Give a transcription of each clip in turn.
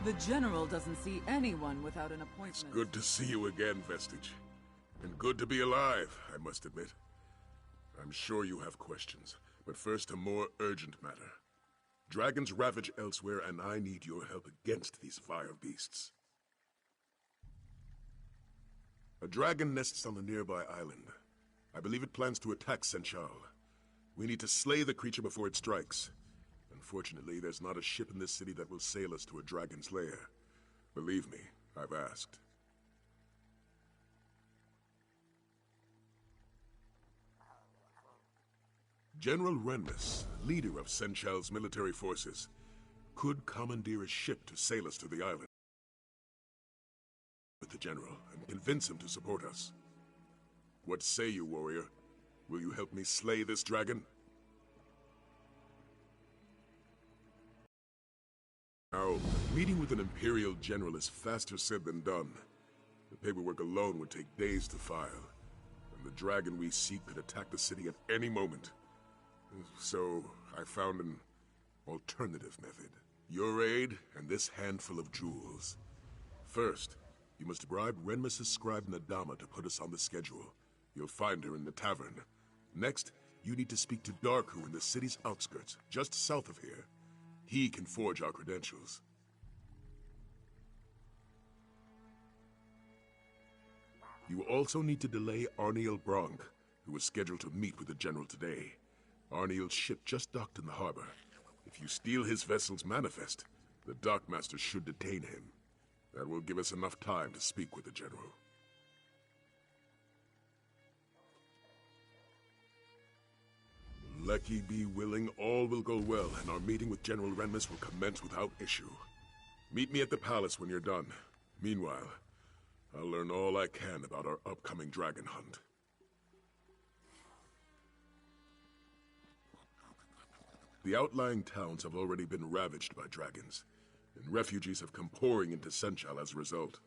The General doesn't see anyone without an It's appointment. good to see you again, Vestige. And good to be alive, I must admit. I'm sure you have questions, but first a more urgent matter. Dragons ravage Elsweyr, and I need your help against these fire beasts. A dragon nests on a nearby island. I believe it plans to attack Senchal. We need to slay the creature before it strikes. Unfortunately, there's not a ship in this city that will sail us to a dragon's lair. Believe me, I've asked. General Renmus, leader of Senchal's military forces, could commandeer a ship to sail us to the island with the General and convince him to support us. What say you, warrior? Will you help me slay this dragon? Now, meeting with an Imperial General is faster said than done. The paperwork alone would take days to file, and the dragon we seek could attack the city at any moment. So, I found an alternative method. Your aid and this handful of jewels. First, you must bribe Renmus' scribe Nadama to put us on the schedule. You'll find her in the tavern. Next, you need to speak to Darku in the city's outskirts, just south of here. He can forge our credentials. You also need to delay Arniel Bronk, who is scheduled to meet with the General today. Arniel's ship just docked in the harbor. If you steal his vessel's manifest, the dockmaster should detain him. That will give us enough time to speak with the General. Lucky be willing, all will go well, and our meeting with General Renmus will commence without issue. Meet me at the palace when you're done. Meanwhile, I'll learn all I can about our upcoming dragon hunt. The outlying towns have already been ravaged by dragons, and refugees have come pouring into Senchal as a result.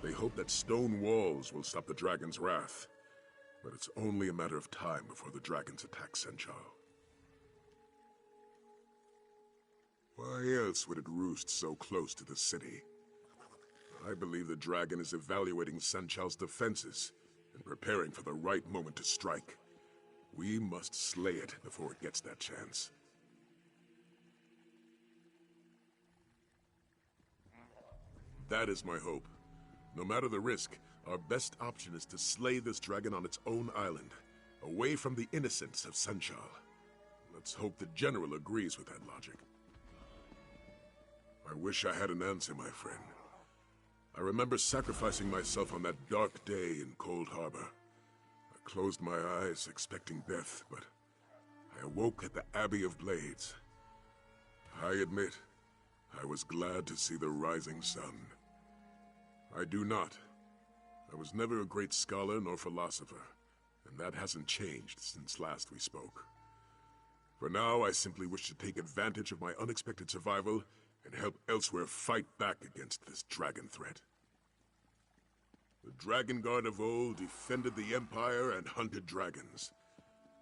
They hope that stone walls will stop the dragon's wrath. But it's only a matter of time before the dragons attack Senchal. Why else would it roost so close to the city? I believe the dragon is evaluating Senchal's defenses and preparing for the right moment to strike. We must slay it before it gets that chance. That is my hope. No matter the risk, our best option is to slay this dragon on its own island, away from the innocents of Senchal. Let's hope the General agrees with that logic. I wish I had an answer, my friend. I remember sacrificing myself on that dark day in Cold Harbor. I closed my eyes, expecting death, but I awoke at the Abbey of Blades. I admit, I was glad to see the rising sun. I do not. I was never a great scholar nor philosopher, and that hasn't changed since last we spoke. For now, I simply wish to take advantage of my unexpected survival and help Elsweyr fight back against this dragon threat. The Dragon Guard of old defended the Empire and hunted dragons.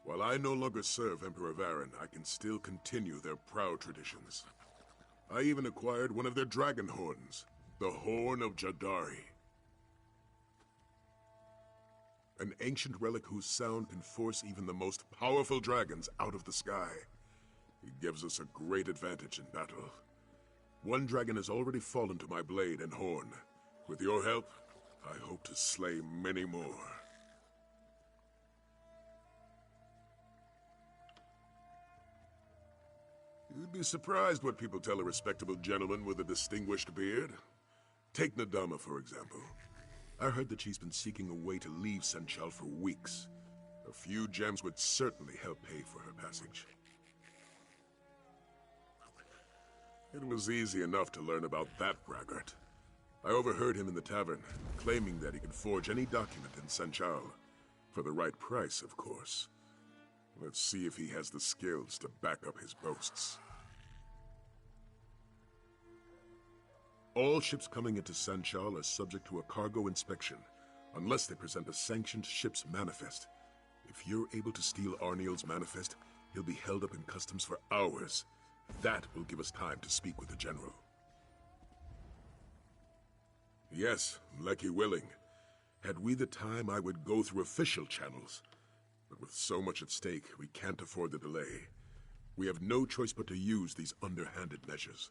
While I no longer serve Emperor Varen, I can still continue their proud traditions. I even acquired one of their dragon horns, the Horn of Jadari. An ancient relic whose sound can force even the most powerful dragons out of the sky. It gives us a great advantage in battle. One dragon has already fallen to my blade and horn. With your help, I hope to slay many more. You'd be surprised what people tell a respectable gentleman with a distinguished beard. Take Nadama, for example. I heard that she's been seeking a way to leave Senchal for weeks. A few gems would certainly help pay for her passage. It was easy enough to learn about that braggart. I overheard him in the tavern, claiming that he could forge any document in Senchal. For the right price, of course. Let's see if he has the skills to back up his boasts. All ships coming into Senchal are subject to a cargo inspection, unless they present a sanctioned ship's manifest. If you're able to steal Arniel's manifest, he'll be held up in customs for hours. That will give us time to speak with the General. Yes, Lecky willing. Had we the time, I would go through official channels. But with so much at stake, we can't afford the delay. We have no choice but to use these underhanded measures.